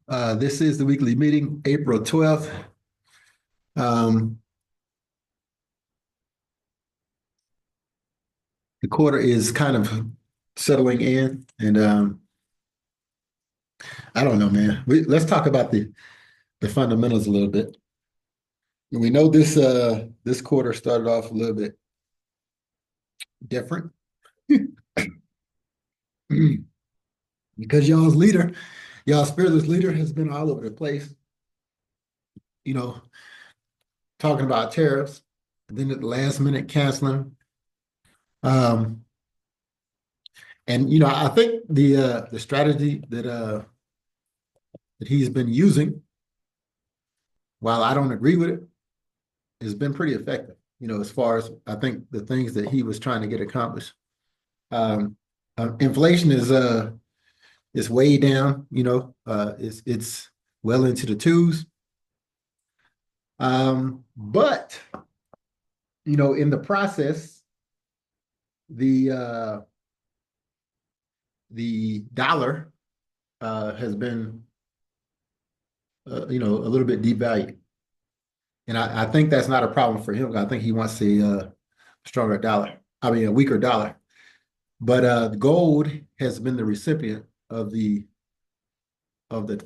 This is the weekly meeting, April 12th. Um, the quarter is kind of settling in, and I don't know, man. Let's talk about the fundamentals a little bit. We know this quarter started off a little bit different because y'all's fearless leader has been all over the place, you know, talking about tariffs, and then at the last minute canceling. Um, and I think the strategy that he's been using, while I don't agree with it, has been pretty effective. As far as I think the things that he was trying to get accomplished. Um, Inflation is way down. It's well into the twos. But in the process, the uh, the dollar has been a little bit devalued. And I think that's not a problem for him. I think he wants a stronger dollar. I mean, a weaker dollar. But gold has been the recipient of the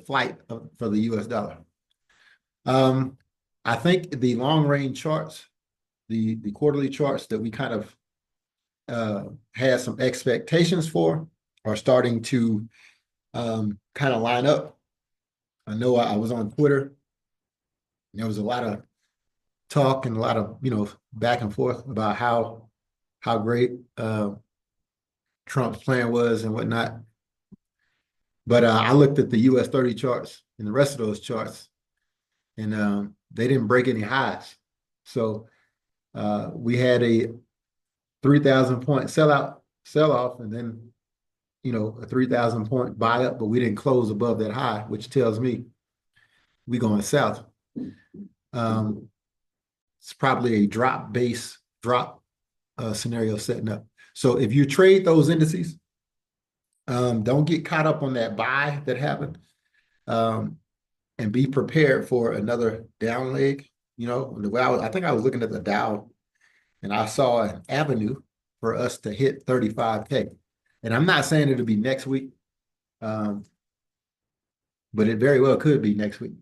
flight for the U.S. dollar. Um, I think the long range charts, the quarterly charts that we kind of had some expectations for, are starting to kind of line up. I know I was on Twitter. There was a lot of talk and a lot of back and forth about how great Trump's plan was and whatnot. But I looked at the US 30 charts and the rest of those charts, and they didn't break any highs. So we had a 3,000 point sell off, and then a 3,000 point buy up, but we didn't close above that high, which tells me we going south. It's probably a drop scenario setting up. So if you trade those indices, don't get caught up on that buy that happened, and be prepared for another down leg. The way I think I was looking at the Dow, and I saw an avenue for us to hit 35K. And I'm not saying it'll be next week, but it very well could be next week.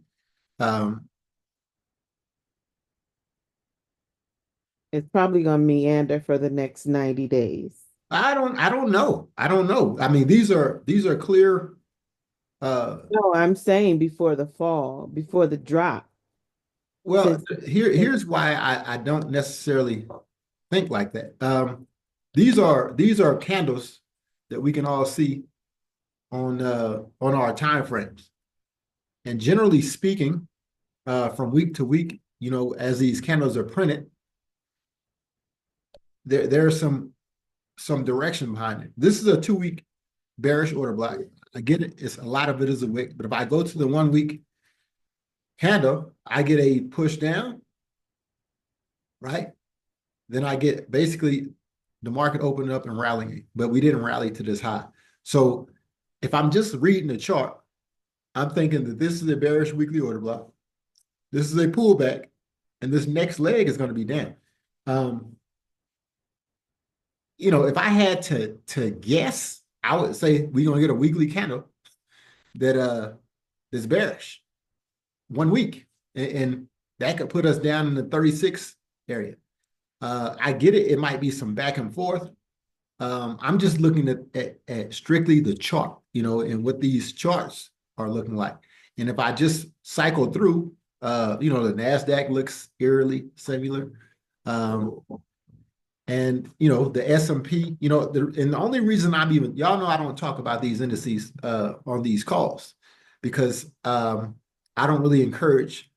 It's probably going to meander for the next 90 days. I don't know. I don't know. I mean, these are clear. No, I'm saying before the fall, before the drop. Well, Since here's why I don't necessarily think like that. These are candles that we can all see on our time frames, and generally speaking, from week to week, as these candles are printed, there's some direction behind it. This is a 2 week bearish order block. I get it. It's a lot of it is a wick, but if I go to the 1 week candle, I get a push down, right? Then I get basically the market opening up and rallying, but we didn't rally to this high. So if I'm just reading the chart, I'm thinking that this is a bearish weekly order block. This is a pullback, and this next leg is going to be down. If I had to guess, I would say we're going to get a weekly candle that is bearish 1 week, and that could put us down in the 36 area. I get it. It might be some back and forth. I'm just looking at strictly the chart, and what these charts are looking like. And if I just cycle through, the NASDAQ looks eerily similar. And the S&P, and the only reason y'all know I don't talk about these indices on these calls, because I don't really encourage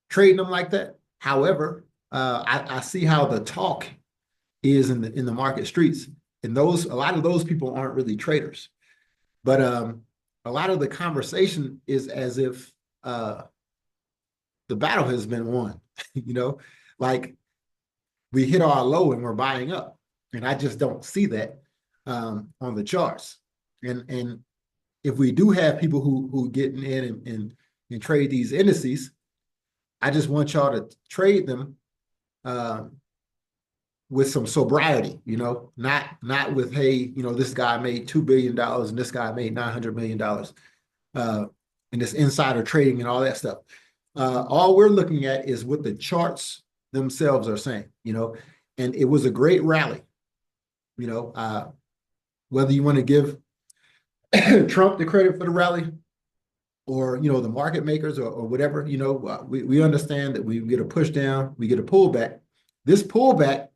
trading them like that. However, I see how the talk is in the market streets, and a lot of those people aren't really traders, but a lot of the conversation is as if the battle has been won. Like we hit our low and we're buying up, and I just don't see that on the charts. And if we do have people who getting in and trade these indices, I just want y'all to trade them with some sobriety, not with, hey, this guy made $2 billion and this guy made $900 million, and this insider trading and all that stuff. All we're looking at is what the charts themselves are saying, and it was a great rally, whether you want to give Trump the credit for the rally or the market makers or whatever, we understand that we get a push down, we get a pullback. This pullback,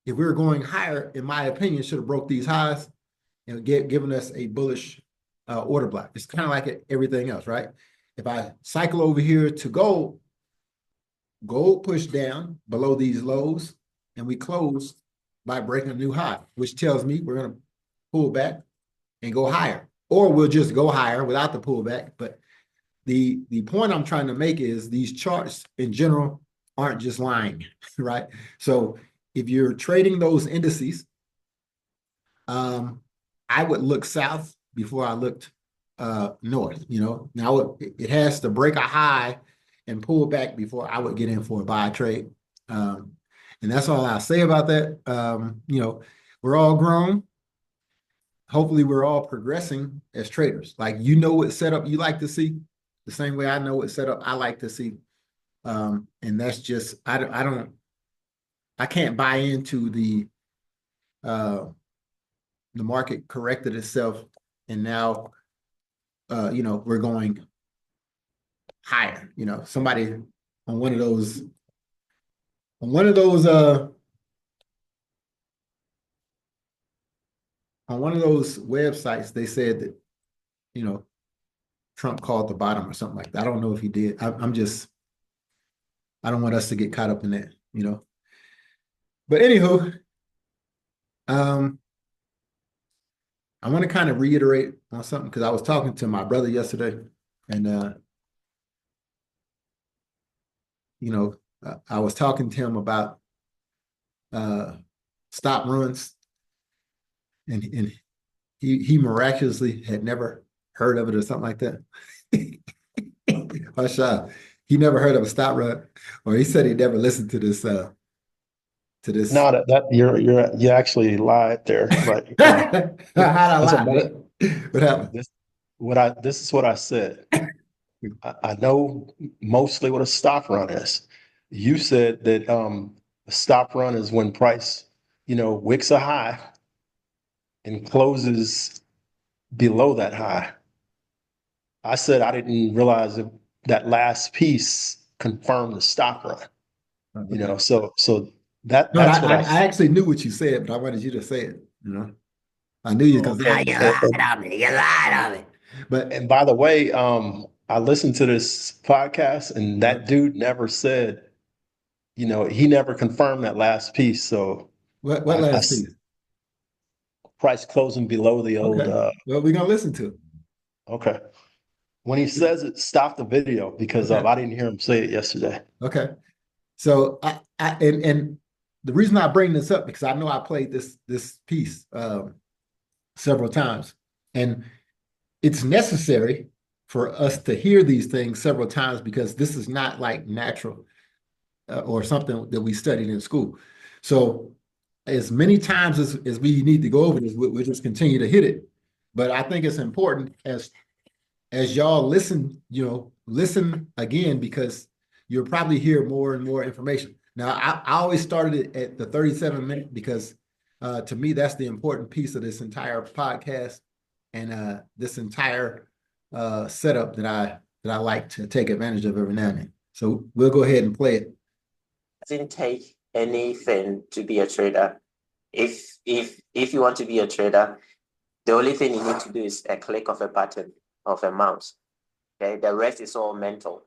if we were going higher, in my opinion, should have broke these highs and given us a bullish order block. It's kind of like everything else, right? If I cycle over here to gold pushed down below these lows, and we close by breaking a new high, which tells me we're going to pull back and go higher, or we'll just go higher without the pullback. But the point I'm trying to make is these charts in general aren't just lying, right? So if you're trading those indices, I would look south before I looked north. Now it has to break a high and pull back before I would get in for a buy trade. And that's all I'll say about that. We're all grown. Hopefully we're all progressing as traders. Like, what setup you like to see, the same way I know what setup I like to see. And that's just, I can't buy into the market corrected itself and now we're going higher. Somebody on one of those on one of those websites, they said that Trump called the bottom or something like that. I don't know if he did. I don't want us to get caught up in that, but anywho, I want to kind of reiterate on something because I was talking to my brother yesterday, and I was talking to him about stop runs, and he miraculously had never heard of it or something like that. He never heard of a stop run, or he said he never listened to this. No, that you actually lied there, but How'd I that's lie? what What happened? this is what I said. I know mostly what a stop run is. You said that a stop run is when price, wicks a high and closes below that high. I said I didn't realize that last piece confirmed the stop run. So No, that's what I actually knew what you said, but I wanted you to say it. I knew you because okay. you lied on me. You lied on me. But And by the way, I listened to this podcast, and that dude never said, he never confirmed that last piece. So what last piece? price closing below the old. Okay. Well, we're gonna listen to it. Okay. When he says it, stop the video because Okay. I didn't hear him say it yesterday. Okay. So and the reason I bring this up because I know I played this piece several times, and it's necessary for us to hear these things several times because this is not like natural or something that we studied in school. So as many times as we need to go over this, we'll just continue to hit it. But I think it's important as y'all listen, listen again because you'll probably hear more and more information. Now, I always started it at the 37-minute because to me, that's the important piece of this entire podcast and this entire setup that I like to take advantage of every now and then. So we'll go ahead and play it. It doesn't take anything to be a trader. If you want to be a trader, the only thing you need to do is a click of a button of a mouse. Okay, the rest is all mental,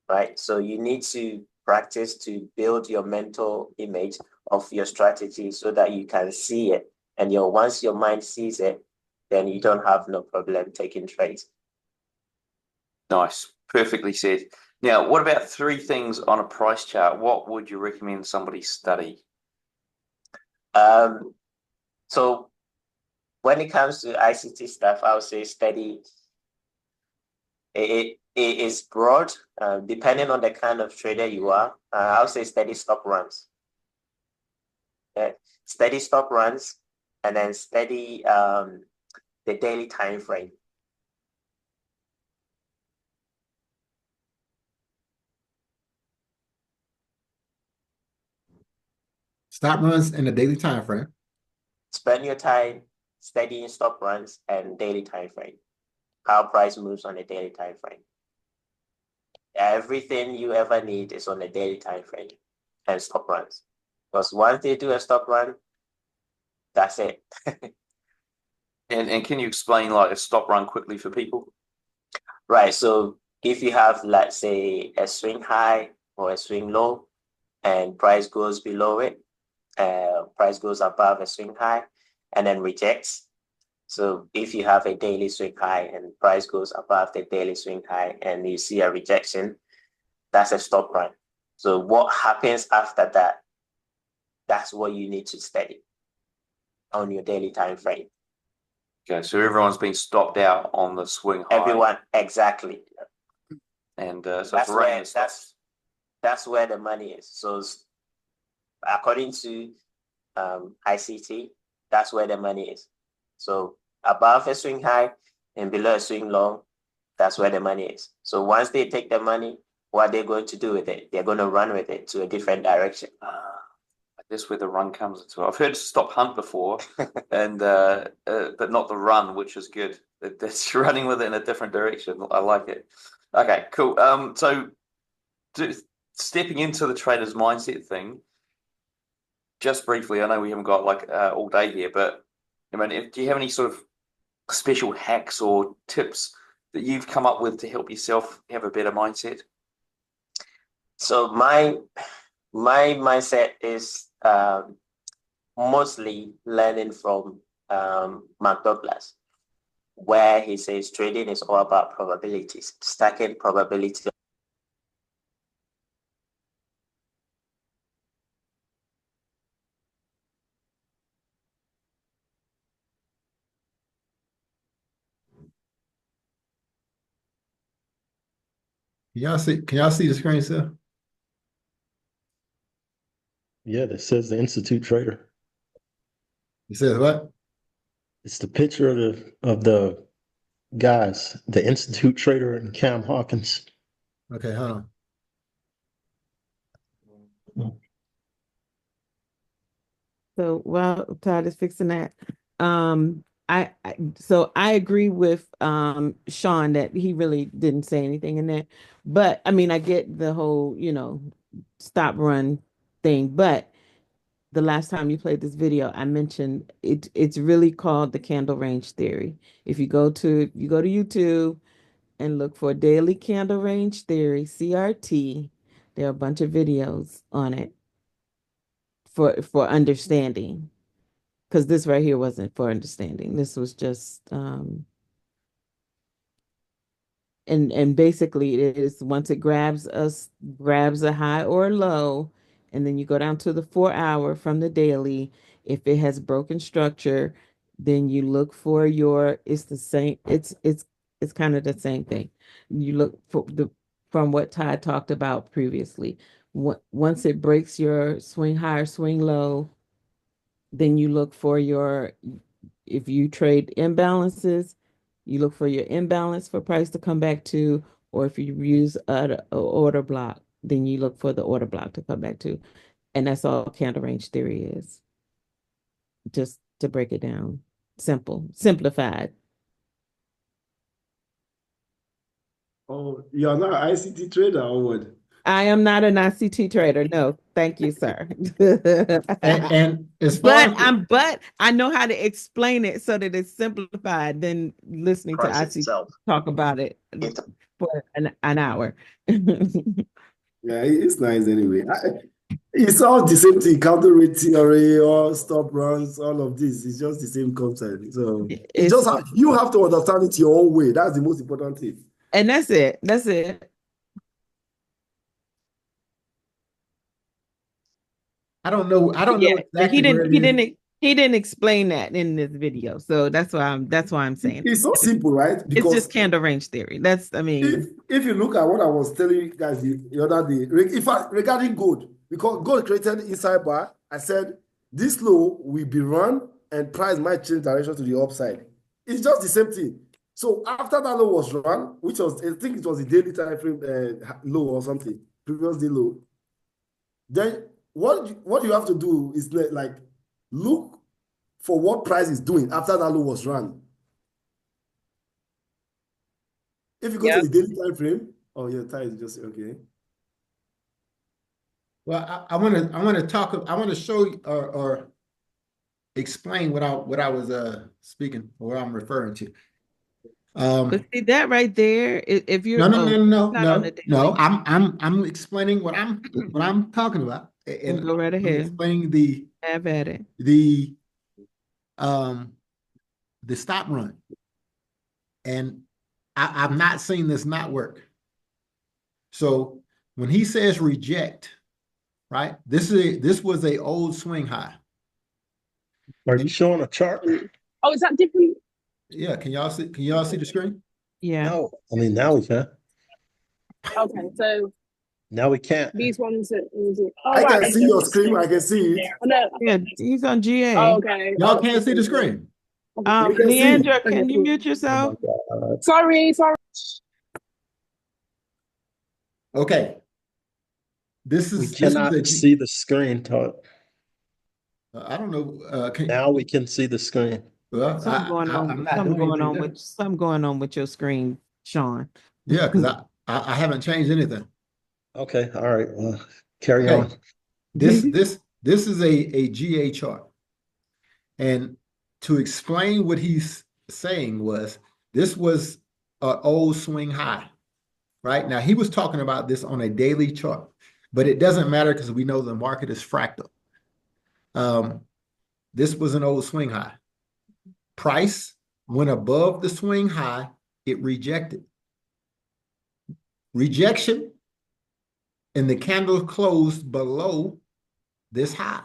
right? So you need to practice to build your mental image of your strategy so that you can see it. And once your mind sees it, then you don't have no problem taking trades. Nice, perfectly said. Now, what about 3 things on a price chart? What would you recommend somebody study? So when it comes to ICT stuff, I would say steady. It is broad, depending on the kind of trader you are. I would say steady stop runs. Steady stop runs, and then steady the daily time frame. Stop runs in the daily time frame. Spend your time studying stop runs and daily time frame. How price moves on a daily time frame. Everything you ever need is on a daily time frame and stop runs. Because once they do a stop run, that's it. And can you explain like a stop run quickly for people? Right. So if you have, let's say, a swing high or a swing low, and price goes below it, price goes above a swing high, and then rejects. So if you have a daily swing high and price goes above the daily swing high and you see a rejection, that's a stop run. So what happens after that? That's what you need to study on your daily time frame. Okay, so everyone's been stopped out on the swing high. Everyone, exactly. And so that's where the money is. So according to ICT, that's where the money is. So above a swing high and below a swing low, that's where the money is. So once they take the money, what they're going to do with it? They're going to run with it to a different direction. That's where the run comes into it. I've heard stop hunt before, and but not the run, which is good. That's running with it in a different direction. I like it. Okay, cool. So stepping into the trader's mindset thing, just briefly. I know we haven't got like all day here, but I mean, do you have any sort of special hacks or tips that you've come up with to help yourself have a better mindset? So my mindset is mostly learning from Mark Douglas, where he says trading is all about probabilities, stacking probability. Can y'all see the screen, sir? Yeah, that says the Institute Trader. It says what? It's the picture of the guys, the Institute Trader and Cam Hawkins. Okay, hold on. So while Todd is fixing that, so I agree with Sean that he really didn't say anything in there. But I mean, I get the whole, stop run thing. But the last time you played this video, I mentioned it's really called the candle range theory. If you go to YouTube and look for daily candle range theory, CRT, there are a bunch of videos on it for understanding. Because this right here wasn't for understanding. This was just and basically it is once it grabs a high or a low, and then you go down to the 4 hour from the daily. If it has broken structure, then you look for it's the same, it's kind of the same thing. You look for the from what Todd talked about previously. Once it breaks your swing high or swing low, then you look for if you trade imbalances, you look for your imbalance for price to come back to, or if you use a order block, then you look for the order block to come back to. And that's all candle range theory is. Just to break it down. Simplified. Oh, you're not an ICT trader or what? I am not an ICT trader. No, thank you, sir. And as far as but I know how to explain it so that it's simplified than listening to Price ICT itself. talk about it for an hour. Yeah, it's nice anyway. It's all the same thing, counter rate theory, all stop runs, all of this. It's just the same concept. So it's just you have to understand it your own way. That's the most important thing. And that's it. That's it. I don't know Yeah, exactly where it he is. didn't He didn't explain that in this video, so that's why I'm saying It's so simple, right? it's Because just candle range theory. I mean, if you look at what I was telling you guys the other day, in fact, regarding gold, because gold created inside bar, I said this low will be run and price might change direction to the upside. It's just the same thing. So after that low was run, which was, I think it was the daily time frame low or something, previous day low, then what you have to do is like look for what price is doing after that low was run. If you go to the daily time frame, oh, your time is just okay. Well, I want to talk. I want to show you or explain what I was speaking or what I'm referring to. but see that right there, if you're not on the daily, no. I'm explaining what I'm talking about, and go right I'm ahead. explaining Have at it. the stop run, and I've not seen this not work. So when he says reject, right? This was a old swing high. Are you showing a chart? Oh, is that different? Yeah, can y'all see the screen? Yeah. No. I mean, now we can. Okay, so Now we can't. these ones that I can see your screen. I can see it. Oh, no. Yeah, he's on GA. Oh, okay. Y'all can't see the screen. We can see. Leandra, can Okay, you cool. mute yourself? Sorry. Okay. We cannot see the screen, Todd. I don't know. Now we can see the screen. Well, Something going on. I'm not Something doing going on anything with something going on with your screen, Sean. there. Yeah, because I haven't changed anything. Okay, all right. Well, carry Okay. on. This is a GA chart. And to explain what he's saying was this was an old swing high, right? Now he was talking about this on a daily chart, but it doesn't matter because we know the market is fractal. This was an old swing high. Price went above the swing high, it rejected. Rejection, and the candle closed below this high.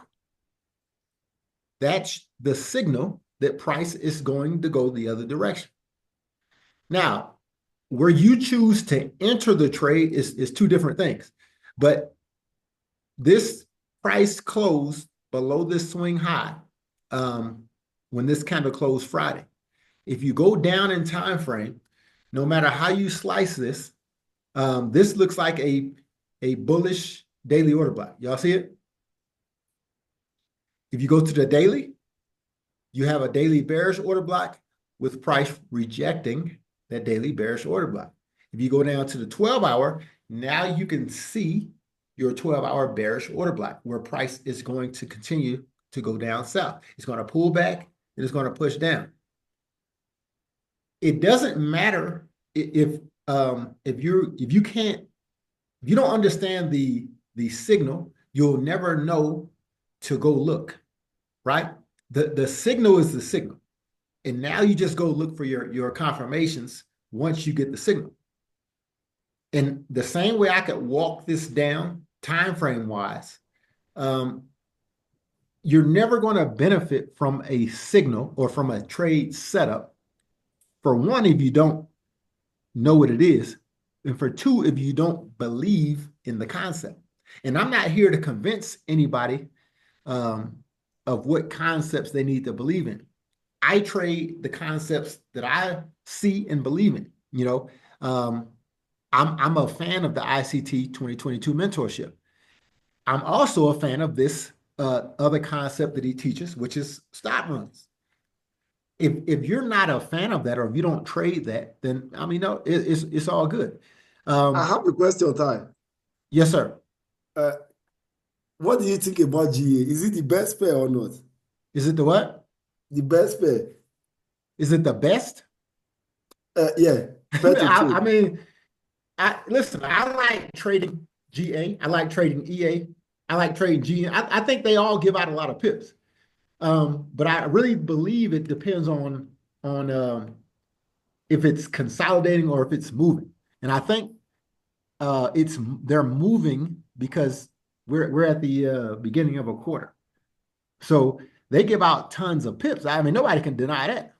That's the signal that price is going to go the other direction. Now, where you choose to enter the trade is two different things. But this price closed below this swing high when this candle closed Friday. If you go down in time frame, no matter how you slice this, this looks like a bullish daily order block. Y'all see it? If you go to the daily, you have a daily bearish order block with price rejecting that daily bearish order block. If you go down to the 12-hour, now you can see your 12-hour bearish order block where price is going to continue to go down south. It's going to pull back and it's going to push down. It doesn't matter if you don't understand the signal, you'll never know to go look, right? The signal is the signal. And now you just go look for your confirmations once you get the signal. And the same way I could walk this down time frame wise, you're never going to benefit from a signal or from a trade setup. For one, if you don't know what it is, and for two, if you don't believe in the concept. And I'm not here to convince anybody of what concepts they need to believe in. I trade the concepts that I see and believe in. You know, I'm a fan of the ICT 2022 mentorship. I'm also a fan of this other concept that he teaches, which is stop runs. If you're not a fan of that, or if you don't trade that, then I mean, no, it's all good. I have a question, Ty. Yes, sir. What do you think about GA? Is it the best pair or not? Is it the what? The best pair. Is it the best? Yeah. Pair to trade. I mean, listen, I like trading GA. I like trading EA. I like trading GN. I think they all give out a lot of pips. But I really believe it depends on if it's consolidating or if it's moving. And I think they're moving because we're at the beginning of a quarter. So they give out tons of pips. I mean, nobody can deny that.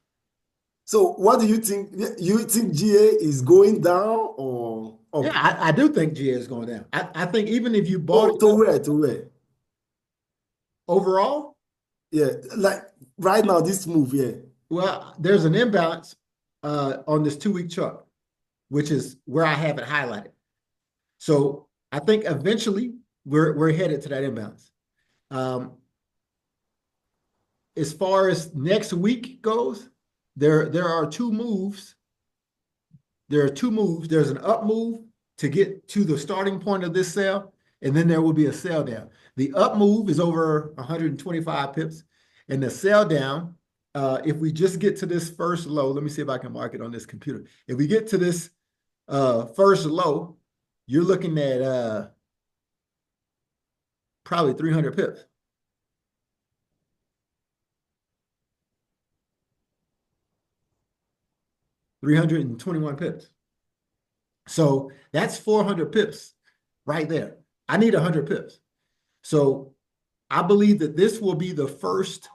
So what do you think? You think GA is going down or up? Yeah, I do think GA is going down. I think even if you bought it to where? To where? overall, Yeah, like right now, this move, yeah. well, there's an imbalance on this 2-week chart, which is where I have it highlighted. So I think eventually we're headed to that imbalance. As far as next week goes, there are two moves. There are two moves. There's an up move to get to the starting point of this sell, and then there will be a sell down. The up move is over 125 pips, and the sell down, if we just get to this first low, let me see if I can mark it on this computer. If we get to this first low, you're looking at probably 300 pips. $321 pips. So that's 400 pips right there. I need 100 pips. So I believe that this will be the first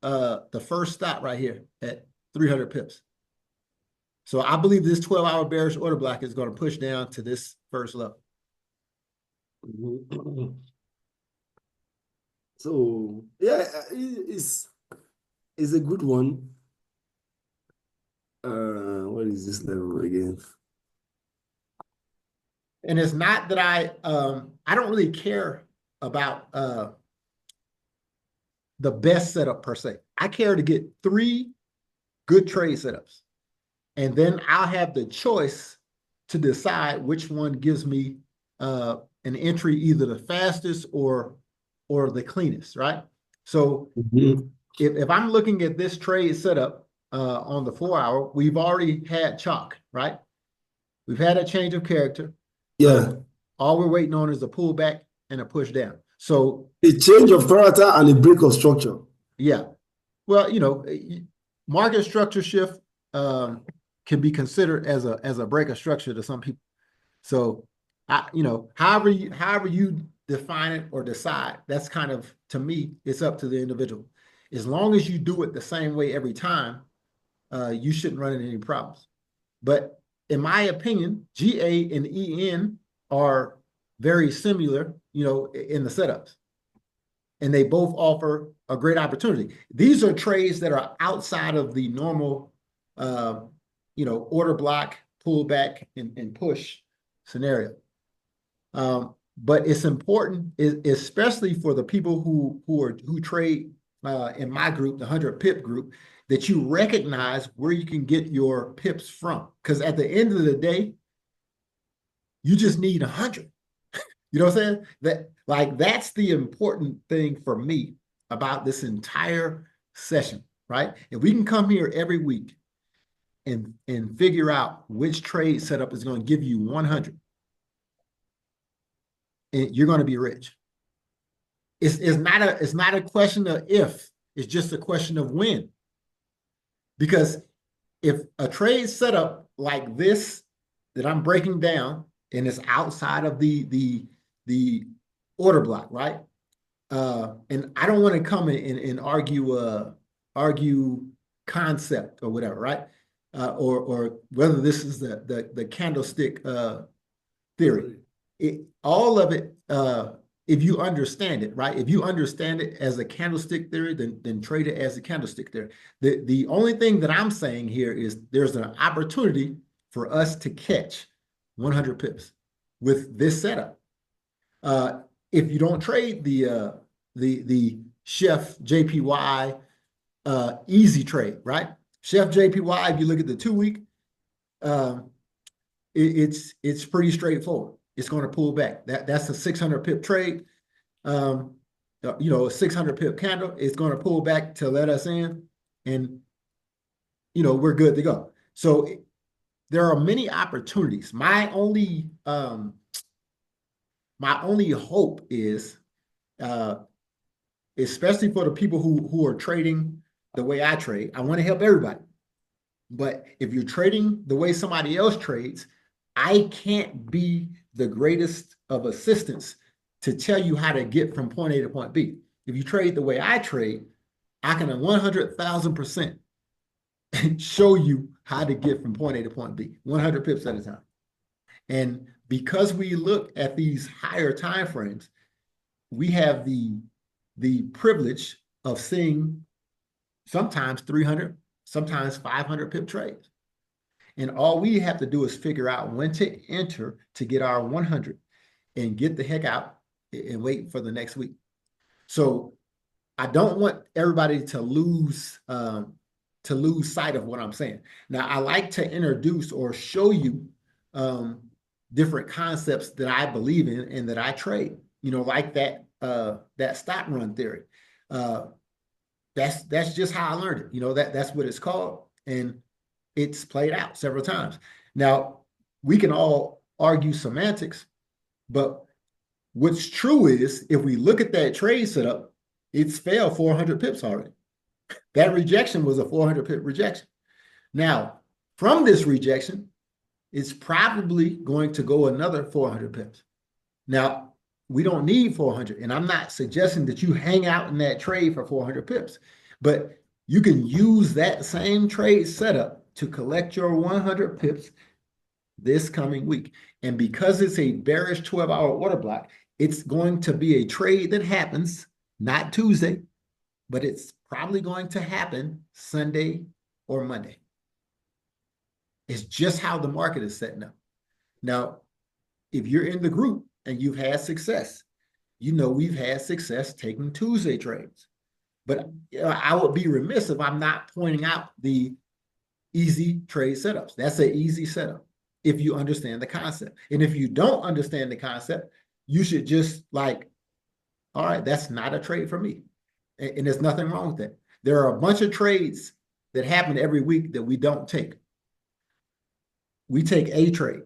stop right here at 300 pips. So I believe this 12-hour bearish order block is going to push down to this first level. So yeah, it's a good one. What is this level again? And it's not that I don't really care about the best setup per se. I care to get 3 good trade setups. And then I'll have the choice to decide which one gives me an entry, either the fastest or the cleanest, right? So if I'm looking at this trade setup on the 4-hour, we've already had chalk, right? We've had a change of character. Yeah. All we're waiting on is a pullback and a push down. So a change of character and a break of structure. Yeah. Well, market structure shift can be considered as a break of structure to some people. So, however you define it or decide, that's kind of, to me, it's up to the individual. As long as you do it the same way every time, you shouldn't run into any problems. But in my opinion, GA and EN are very similar, in the setups. And they both offer a great opportunity. These are trades that are outside of the normal, order block, pullback, and push scenario. But it's important, especially for the people who trade in my group, the 100 pip group, that you recognize where you can get your pips from. Because at the end of the day, you just need 100. You know what I'm saying? That's the important thing for me about this entire session, right? If we can come here every week and figure out which trade setup is going to give you 100, and you're going to be rich. It's not a question of if, it's just a question of when. Because if a trade setup like this that I'm breaking down and it's outside of the order block, right? And I don't want to come and argue concept or whatever, right? Or whether this is the candlestick theory. All of it, if you understand it, right? If you understand it as a candlestick theory, then trade it as a candlestick theory. The only thing that I'm saying here is there's an opportunity for us to catch 100 pips with this setup. If you don't trade the Chef JPY easy trade, right? Chef JPY, if you look at the 2-week, it's pretty straightforward. It's going to pull back. That's a 600 pip trade. A 600 pip candle. It's going to pull back to let us in, and we're good to go. So there are many opportunities. My only hope is, especially for the people who are trading the way I trade, I want to help everybody. But if you're trading the way somebody else trades, I can't be the greatest of assistants to tell you how to get from point A to point B. If you trade the way I trade, I can 100,000% show you how to get from point A to point B, 100 pips at a time. And because we look at these higher time frames, we have the privilege of seeing sometimes 300, sometimes 500 pip trades. And all we have to do is figure out when to enter to get our 100 and get the heck out and wait for the next week. So I don't want everybody to lose sight of what I'm saying. Now, I like to introduce or show you different concepts that I believe in and that I trade. Like that stop run theory. That's just how I learned it. That's what it's called, and it's played out several times. Now, we can all argue semantics, but what's true is if we look at that trade setup, it's failed 400 pips already. That rejection was a 400 pip rejection. Now, from this rejection, it's probably going to go another 400 pips. Now, we don't need 400, and I'm not suggesting that you hang out in that trade for 400 pips, but you can use that same trade setup to collect your 100 pips this coming week. And because it's a bearish 12-hour order block, it's going to be a trade that happens not Tuesday, but it's probably going to happen Sunday or Monday. It's just how the market is setting up. Now, if you're in the group and you've had success, we've had success taking Tuesday trades. But I would be remiss if I'm not pointing out the easy trade setups. That's an easy setup if you understand the concept. And if you don't understand the concept, you should just all right, that's not a trade for me. And there's nothing wrong with that. There are a bunch of trades that happen every week that we don't take. We take a trade.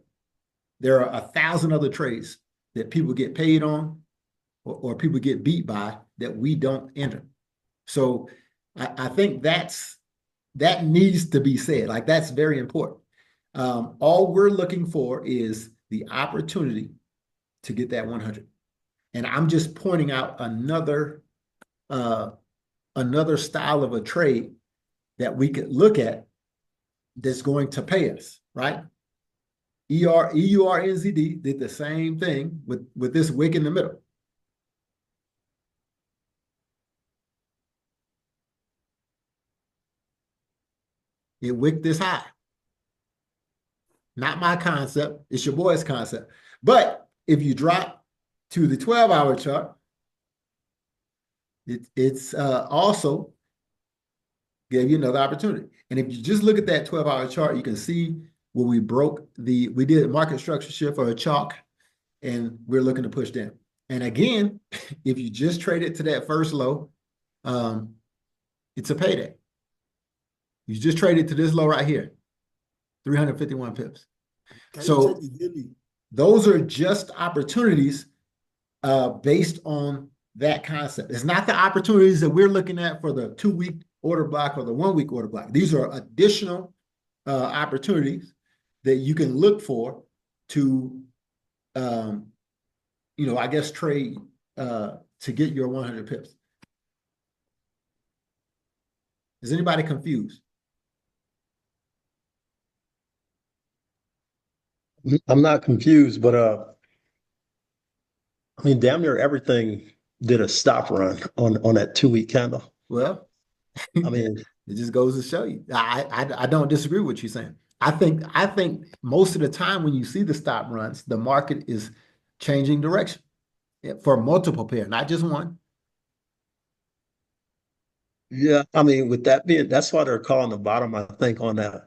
There are 1,000 other trades that people get paid on or people get beat by that we don't enter. So I think that needs to be said. That's very important. All we're looking for is the opportunity to get that 100. And I'm just pointing out another style of a trade that we could look at that's going to pay us, right? EURNZD did the same thing with this wick in the middle. It wicked this high. Not my concept. It's your boy's concept. But if you drop to the 12-hour chart, it's also gave you another opportunity. And if you just look at that 12-hour chart, you can see where we did a market structure shift or a chalk, and we're looking to push down. And again, if you just trade it to that first low, it's a payday. You just traded to this low right here, 351 pips. So those are just opportunities based on that concept. It's not the opportunities that we're looking at for the 2-week order block or the 1-week order block. These are additional opportunities that you can look for to, I guess, trade to get your 100 pips. Is anybody confused? I'm not confused, but damn near everything did a stop run on that 2-week candle. Well, it just goes to show you. I don't disagree with what you're saying. I think most of the time when you see the stop runs, the market is changing direction for multiple pairs, not just one. Yeah, with that being, that's why they're calling the bottom, I think, on the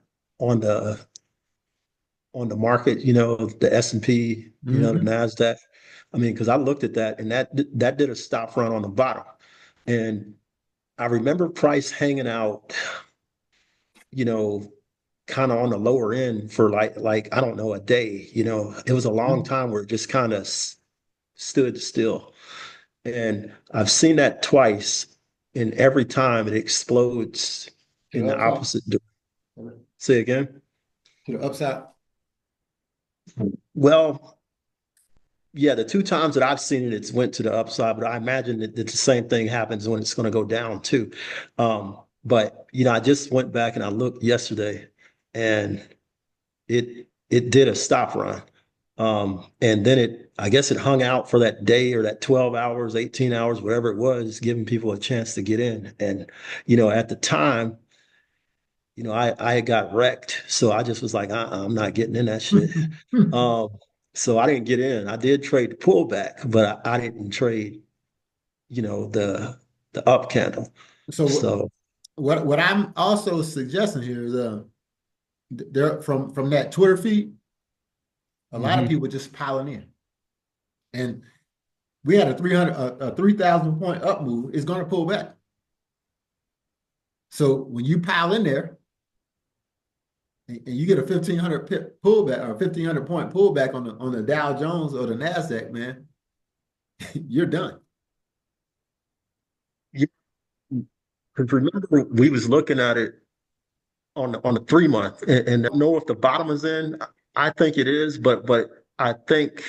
market, the S&P, the NASDAQ. Because I looked at that and that did a stop run on the bottom. And I remember price hanging out, kind of on the lower end for like I don't know, a day. It was a long time where it just kind of stood still. And I've seen that twice, and every time it explodes in the opposite direction. Say again? To the upside. Well, Yeah, the two times that I've seen it, it's went to the upside, but I imagine that the same thing happens when it's going to go down too. But I just went back and I looked yesterday, and it did a stop run. And then I guess it hung out for that day or that 12 hours, 18 hours, whatever it was, giving people a chance to get in. And, at the time, I got wrecked. So I just was like, I'm not getting in that shit. Um, so I didn't get in. I did trade the pullback, but I didn't trade, the up candle. So So what I'm also suggesting here is there from that Twitter feed, a lot of mhm. people just piling in. And we had a 3,000 point up move. It's going to pull back. So when you pile in there and you get a 1,500 pip pullback or 1,500 point pullback on the Dow Jones or the Nasdaq, man, you're done. Because remember, we was looking at it on the 3 month, and I don't know if the bottom is in. I think it is, but I think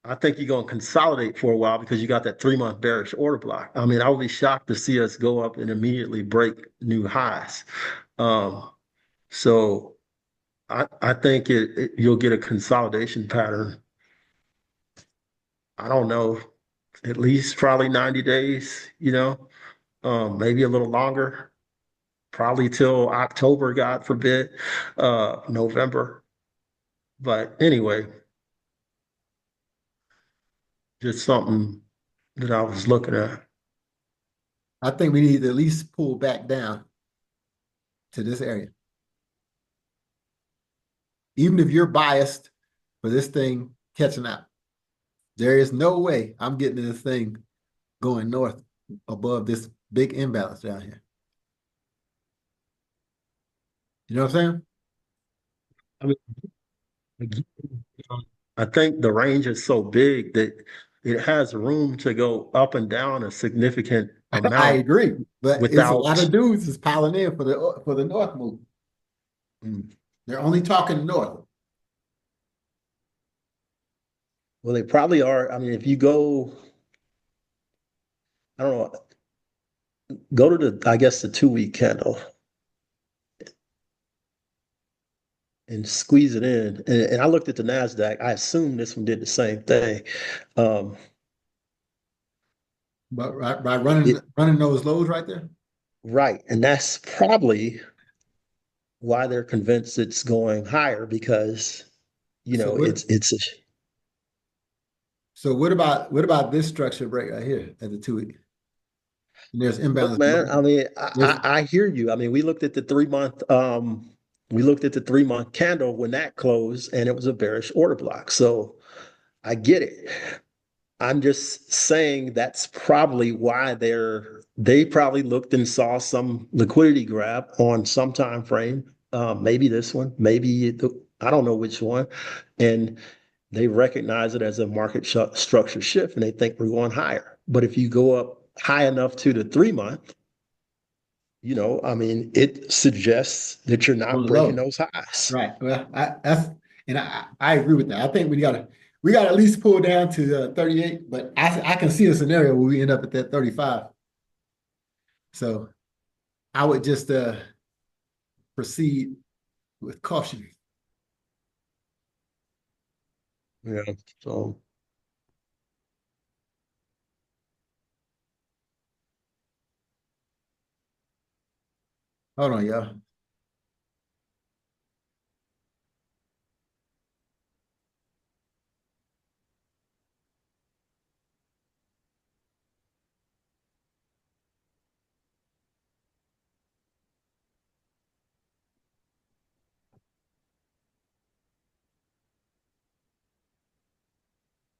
you're going to consolidate for a while because you got that 3 month bearish order block. I mean, I would be shocked to see us go up and immediately break new highs. Um, so I think you'll get a consolidation pattern. I don't know, at least probably 90 days, maybe a little longer, probably till October, God forbid, November. But anyway, just something that I was looking at. I think we need to at least pull back down to this area. Even if you're biased for this thing catching up, there is no way I'm getting this thing going north above this big imbalance down here. You know what I'm saying? I mean, I think the range is so big that it has room to go up and down a significant I amount agree, but it's a lot without, of dudes is piling in for the north move. They're only talking north. well, they probably are. I mean, if you go, I don't know, go to I guess the 2 week candle and squeeze it in. And I looked at the NASDAQ. I assume this one did the same thing. Um, But by running those lows right there. right. And that's probably why they're convinced it's going higher because, So it's a, what about this structure break right here at the 2 week? And there's look, imbalance man, I below. mean, There's I hear you. I mean, we looked at the 3 month candle when that closed and it was a bearish order block. So I get it. I'm just saying that's probably why they probably looked and saw some liquidity grab on some time frame. Maybe this one, I don't know which one, and they recognize it as a market structure shift, and they think we're going higher. But if you go up high enough to the 3 month, I mean, it suggests that you're not breaking those highs. right. Well, I agree with that. I think we got to at least pull down to 38, but I can see a scenario where we end up at that 35. So I would just proceed with caution. Yeah. So Hold on, y'all.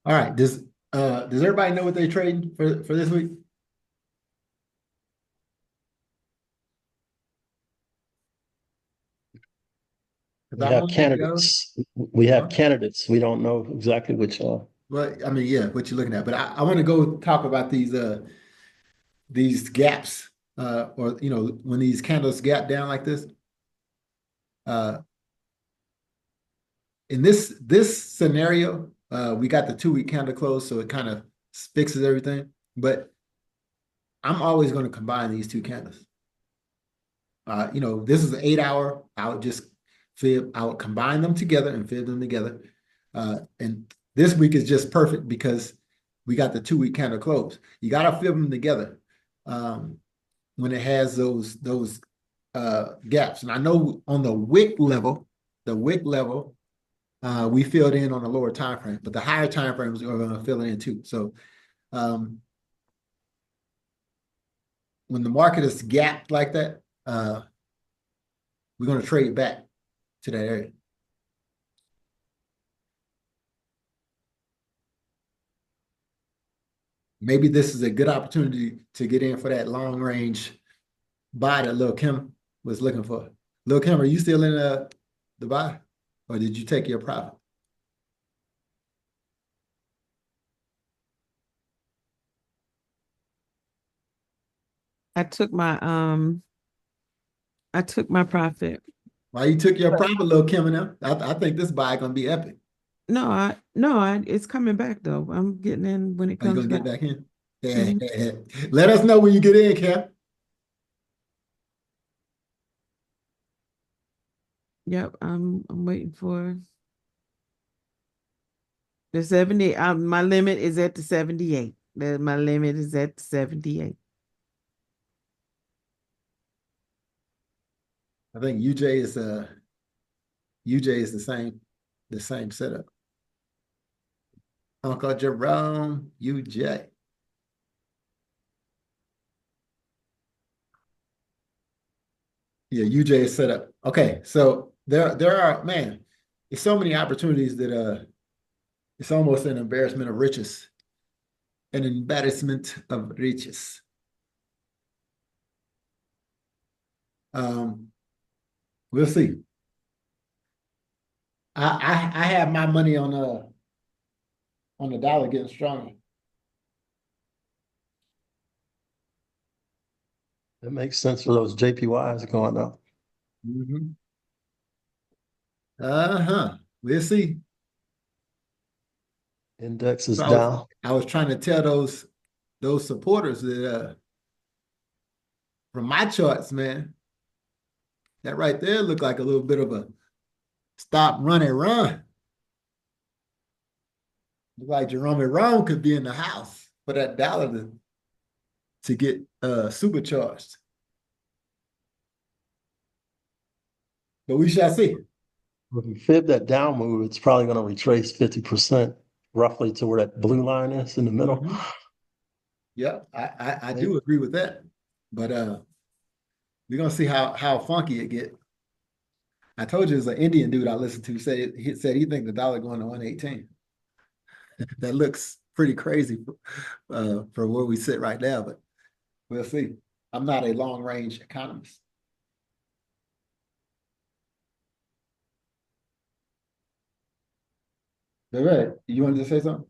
All right. Does everybody know what they trading for this week? we Because I have want to go. candidates. We have candidates. We don't know exactly which one. Well, I mean, yeah, what you're looking at. But I want to go talk about these gaps, or when these candles gap down like this. In this scenario, We got the 2-week candle close, so it kind of fixes everything. But I'm always going to combine these two candles. This is an 8-hour. I would combine them together and fib them together. And this week is just perfect because we got the 2-week candle close. You got to fib them together when it has those gaps. And I know on the wick level, we filled in on the lower time frame, but the higher time frames are going to fill it in too. So when the market is gapped like that, we're going to trade back to that area. Maybe this is a good opportunity to get in for that long range buy that Lil Kim was looking for. Lil Kim, are you still in the buy, or did you take your profit? I took my profit. Why you took your profit, Lil Kim? And I think this buy gonna be epic. No, it's coming back though. I'm getting in when it Are you comes gonna back. get back in? Let us know when you get in, Kim. Yep, I'm waiting for the 70. My limit is at the 78. My limit is at 78. I think UJ is the same setup. Uncle Jerome, UJ. Yeah, UJ is set up. Okay, so there are, man, there's so many opportunities that it's almost an embarrassment of riches. An embarrassment of riches. We'll see. I have my money on the dollar getting stronger. It makes sense for those JPYs going up. Mm-hmm. We'll see. Index is So down. I was trying to tell those supporters that from my charts, man, that right there looked like a little bit of a stop, run, and run. Look like Jerome Rowan could be in the house for that dollar to get supercharged. But we shall see. If you fib that down move, it's probably going to retrace 50% roughly to where that blue line is in the middle. Mm-hmm. Yeah, I do agree with that. But we're gonna see how funky it get. I told you, there's an Indian dude I listened to said he think the dollar going to 118. That looks pretty crazy for where we sit right now, but we'll see. I'm not a long range economist. All right, you wanted to say something?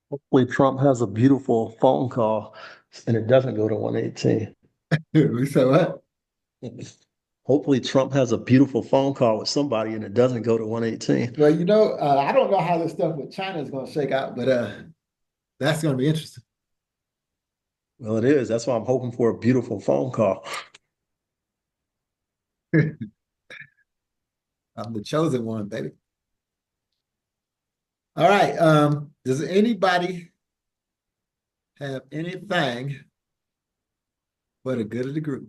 Hopefully Trump has a beautiful phone call and it doesn't go to 118. We said what? Hopefully Trump has a beautiful phone call with somebody and it doesn't go to 118. Well, I don't know how this stuff with China is going to shake out, but that's going to be interesting. Well, it is. That's why I'm hoping for a beautiful phone call. I'm the chosen one, baby. All right. Does anybody have anything for the good of the group?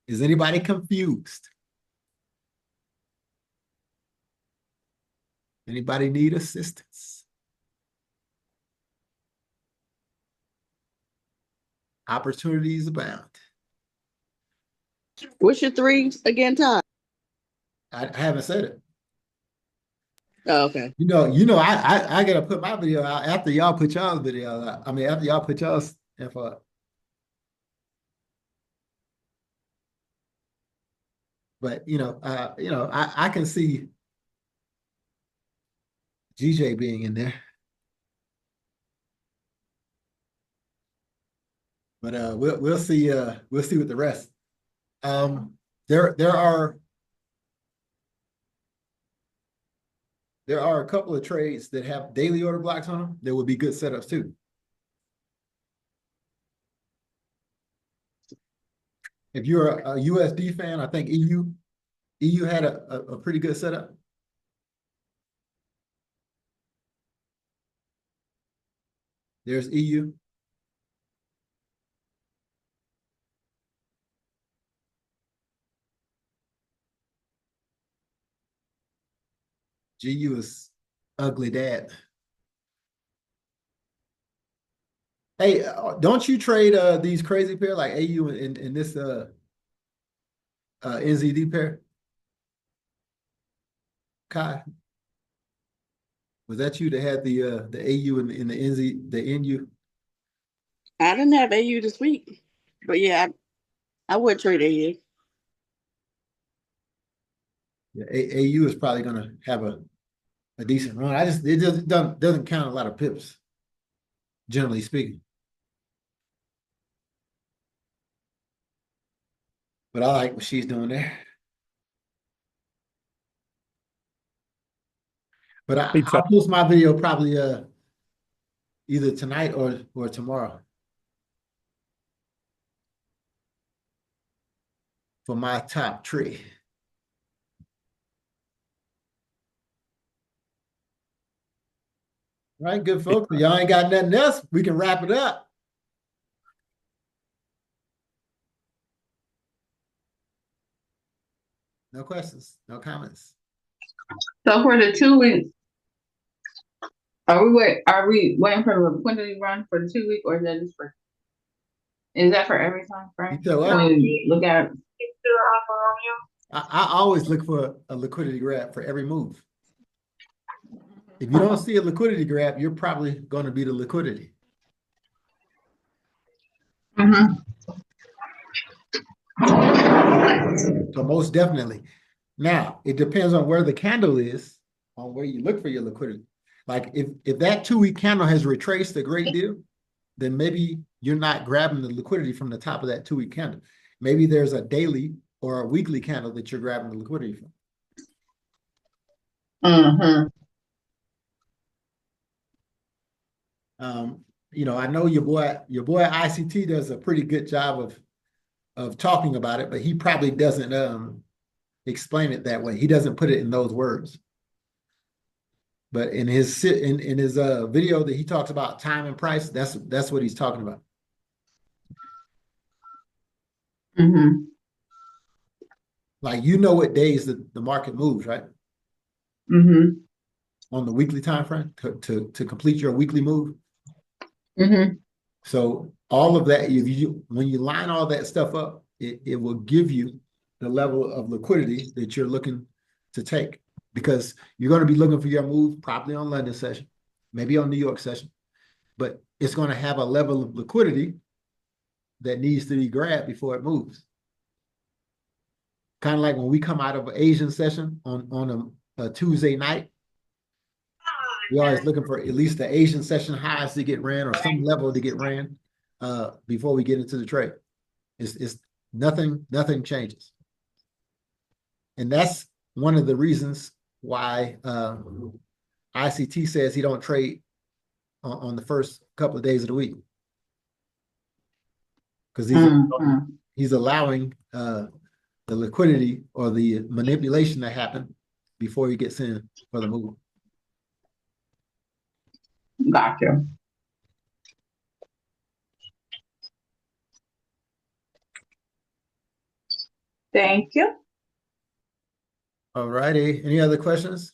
Is anybody confused? Anybody need assistance? Opportunities abound. What's your three again, Todd? I haven't said it. Oh, okay. I gotta put my video out after y'all put y'all's video out. I mean, after y'all put y'all's info out. But I can see GJ being in there. But we'll see with the rest. There are there are a couple of trades that have daily order blocks on them. There would be good setups too. If you're a USD fan, I think EU had a pretty good setup. There's EU. GU is ugly dad. Hey, don't you trade these crazy pair like AU in this NZD pair? Kai, was that you that had the AU in the NZ the NU? I didn't have AU this week, but yeah, I would trade AU. Yeah, AU is probably gonna have a decent run. It just doesn't count a lot of pips, generally speaking. But I like what she's doing there. But I'll post my video probably either tonight or tomorrow for my top tree. All right, good folks. If y'all ain't got nothing else, we can wrap it up. No questions, no comments. So for the 2 weeks, are we waiting for the liquidity run for the 2 week, or is that just for? Is that for every time frame? You said what? When you look at. I always look for a liquidity grab for every move. If you don't see a liquidity grab, you're probably going to be the liquidity. Mm-hmm. So most definitely. Now, it depends on where the candle is, on where you look for your liquidity. Like if that 2 week candle has retraced a great deal, then maybe you're not grabbing the liquidity from the top of that 2 week candle. Maybe there's a daily or a weekly candle that you're grabbing the liquidity from. Mm-hmm. You know, I know your boy ICT does a pretty good job of talking about it, but he probably doesn't explain it that way. He doesn't put it in those words. But in his video that he talks about time and price, that's what he's talking about. Mm-hmm. Like, you know what days the market moves, right? Mm-hmm. On the weekly time frame to complete your weekly move. Mm-hmm. So all of that, when you line all that stuff up, it will give you the level of liquidity that you're looking to take, because you're going to be looking for your move probably on London session, maybe on New York session, but it's going to have a level of liquidity that needs to be grabbed before it moves. Kind of like when we come out of an Asian session on a Tuesday night, we're always looking for at least the Asian session highs to get ran or some level to get ran before we get into the trade. It's nothing changes. And that's one of the reasons why ICT says he don't trade on the first couple of days of the week. Because he's allowing the liquidity or the manipulation to happen before he gets in for the move. Gotcha. Thank you. All righty. Any other questions?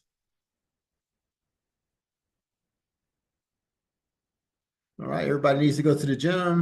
All right. Everybody needs to go to the gym.